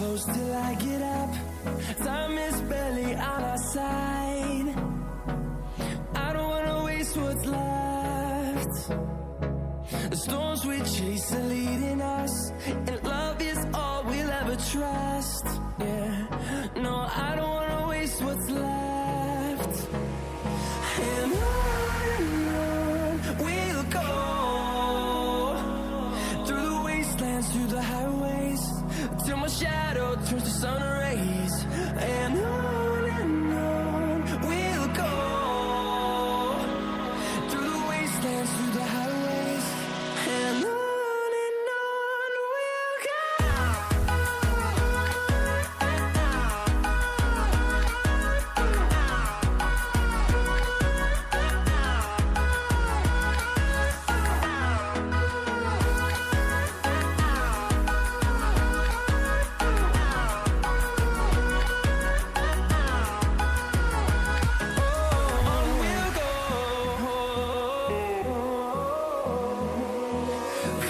close till I get up. Time is barely on our side. I don't wanna waste what's left. The storms we chase are leading us, and love is all we'll ever trust. Yeah, no, I don't wanna waste what's left. And on we'll go, through the wastelands, through the highways, till my shadow turns to sun rays. And on we'll go, through the wastelands, through the highways, and on we'll go.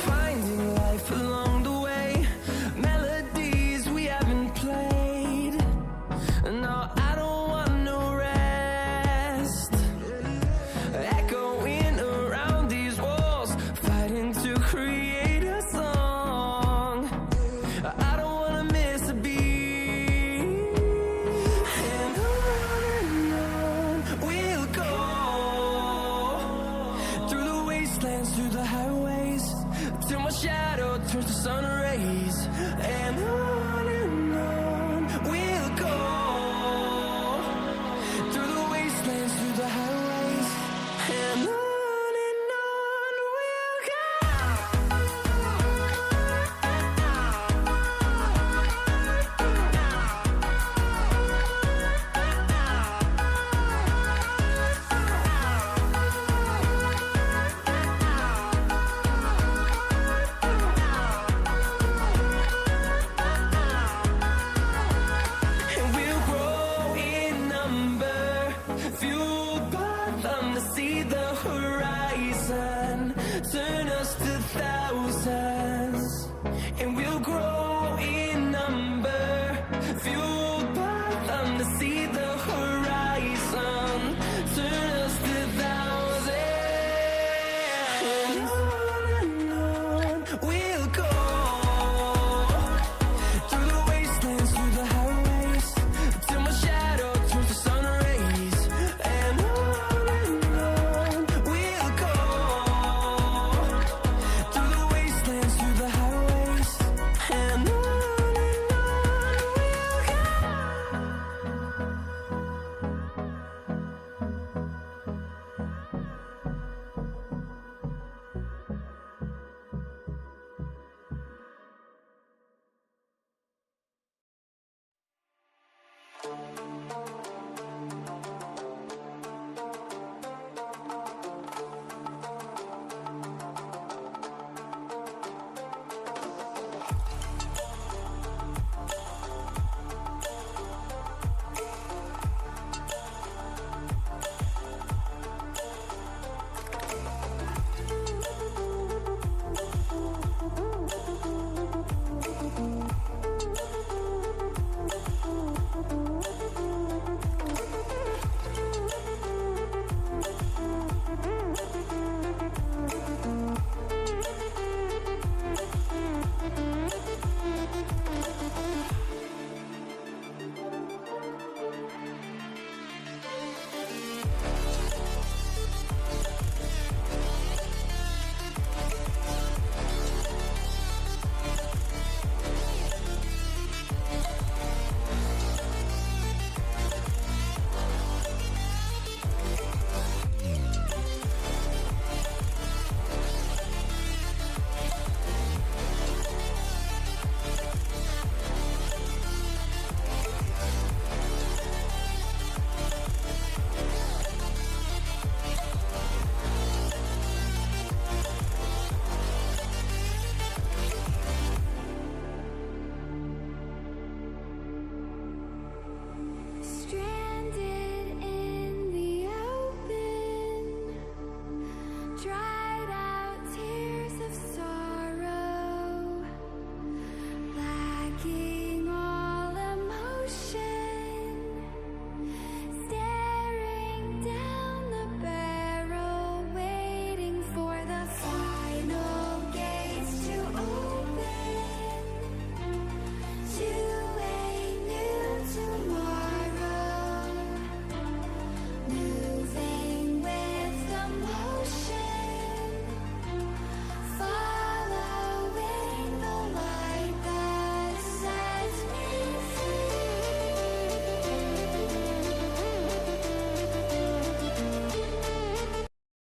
Finding life along the way, melodies we haven't played. No, I